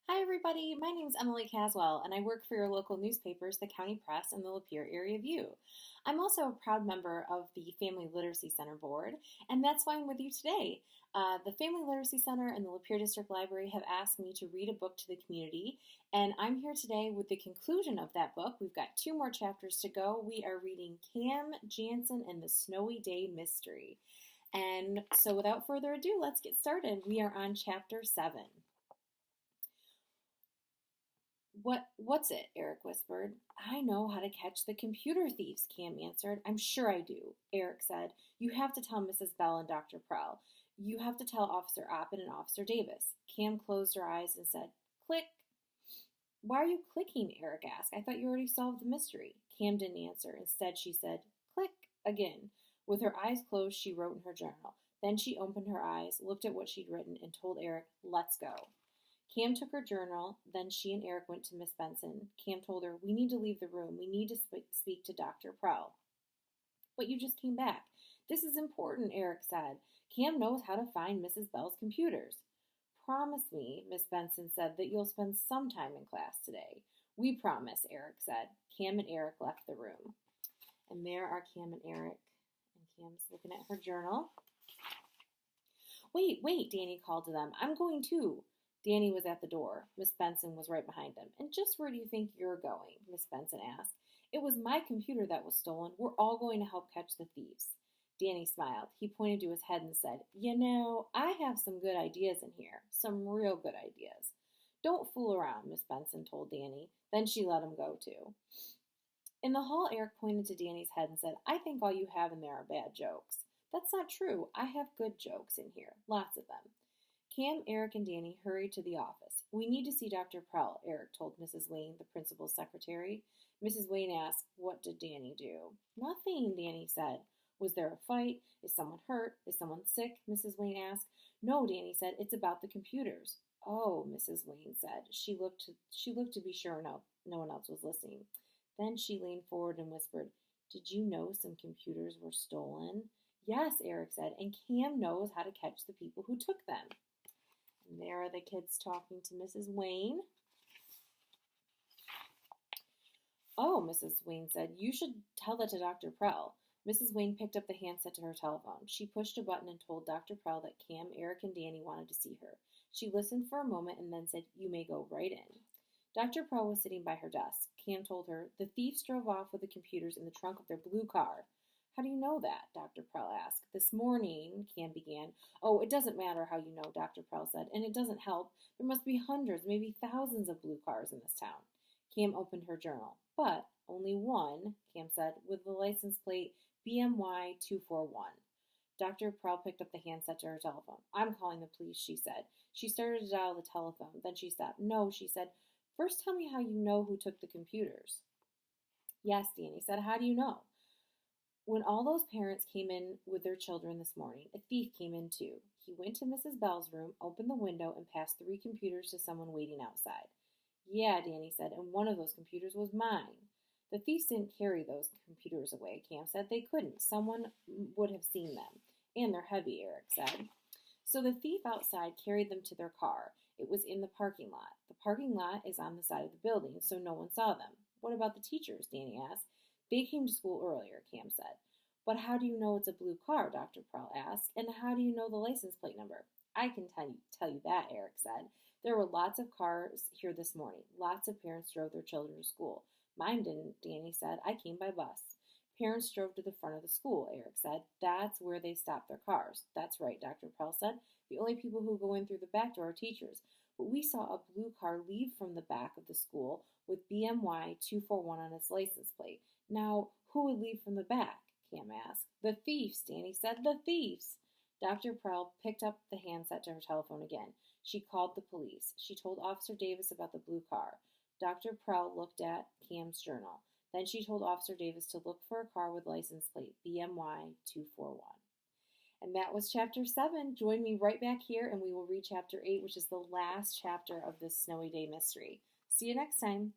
Hi, everybody. My name is Emily Caswell, and I work for your local newspapers, the County Press and the Lapeer Area View. I'm also a proud member of the Family Literacy Center Board, and that's why I'm with you today. The Family Literacy Center and the Lapeer District Library have asked me to read a book to the community, and I'm here today with the conclusion of that book. We've got two more chapters to go. We are reading Cam, Jansen, and the Snowy Day Mystery. And so without further ado, let's get started. We are on chapter 7. What's it? Eric whispered. I know how to catch the computer thieves, Cam answered. I'm sure I do, Eric said. You have to tell Mrs. Bell and Dr. Prell. You have to tell Officer Oppen and Officer Davis. Cam closed her eyes and said, Click. Why are you clicking? Eric asked. I thought you already solved the mystery. Cam didn't answer. Instead, she said, Click again. With her eyes closed, she wrote in her journal. Then she opened her eyes, looked at what she'd written, and told Eric, Let's go. Cam took her journal, then she and Eric went to Miss Benson. Cam told her, We need to leave the room. We need to speak to Dr. Prell. But you just came back. This is important, Eric said. Cam knows how to find Mrs. Bell's computers. Promise me, Miss Benson said, that you'll spend some time in class today. We promise, Eric said. Cam and Eric left the room. And there are Cam and Eric. And Cam's looking at her journal. Wait, Danny called to them. I'm going too. Danny was at the door. Miss Benson was right behind him. And just where do you think you're going? Miss Benson asked. It was my computer that was stolen. We're all going to help catch the thieves. Danny smiled. He pointed to his head and said, You know, I have some good ideas in here. Some real good ideas. Don't fool around, Miss Benson told Danny. Then she let him go too. In the hall, Eric pointed to Danny's head and said, I think all you have in there are bad jokes. That's not true. I have good jokes in here. Lots of them. Cam, Eric, and Danny hurried to the office. We need to see Dr. Prell, Eric told Mrs. Wayne, the principal's secretary. Mrs. Wayne asked, What did Danny do? Nothing, Danny said. Was there a fight? Is someone hurt? Is someone sick? Mrs. Wayne asked. No, Danny said. It's about the computers. Oh, Mrs. Wayne said. She looked to be sure no one else was listening. Then she leaned forward and whispered, Did you know some computers were stolen? Yes, Eric said, and Cam knows how to catch the people who took them. And there are the kids talking to Mrs. Wayne. Oh, Mrs. Wayne said, you should tell that to Dr. Prell. Mrs. Wayne picked up the handset to her telephone. She pushed a button and told Dr. Prell that Cam, Eric, and Danny wanted to see her. She listened for a moment and then said, You may go right in. Dr. Prell was sitting by her desk. Cam told her, The thieves drove off with the computers in the trunk of their blue car. How do you know that? Dr. Prell asked. This morning, Cam began. Oh, it doesn't matter how you know, Dr. Prell said, and it doesn't help. There must be hundreds, maybe thousands of blue cars in this town. Cam opened her journal. But only one, Cam said, with the license plate BMY 241. Dr. Prell picked up the handset to her telephone. I'm calling the police, she said. She started to dial the telephone. Then she stopped. No, she said. First tell me how you know who took the computers. Yes, Danny said. How do you know? When all those parents came in with their children this morning, a thief came in too. He went to Mrs. Bell's room, opened the window, and passed 3 computers to someone waiting outside. Yeah, Danny said, and one of those computers was mine. The thieves didn't carry those computers away, Cam said. They couldn't. Someone would have seen them. And they're heavy, Eric said. So the thief outside carried them to their car. It was in the parking lot. The parking lot is on the side of the building, so no one saw them. What about the teachers? Danny asked. They came to school earlier, Cam said. But how do you know it's a blue car? Dr. Prell asked. And how do you know the license plate number? I can tell you that, Eric said. There were lots of cars here this morning. Lots of parents drove their children to school. Mine didn't, Danny said. I came by bus. Parents drove to the front of the school, Eric said. That's where they stopped their cars. That's right, Dr. Prell said. The only people who go in through the back door are teachers. But we saw a blue car leave from the back of the school with BMY 241 on its license plate. Now, who would leave from the back? Cam asked. The thieves, Danny said. The thieves. Dr. Prell picked up the handset to her telephone again. She called the police. She told Officer Davis about the blue car. Dr. Prell looked at Cam's journal. Then she told Officer Davis to look for a car with license plate BMY 241. And that was chapter 7. Join me right back here and we will read chapter 8, which is the last chapter of this Snowy Day mystery. See you next time.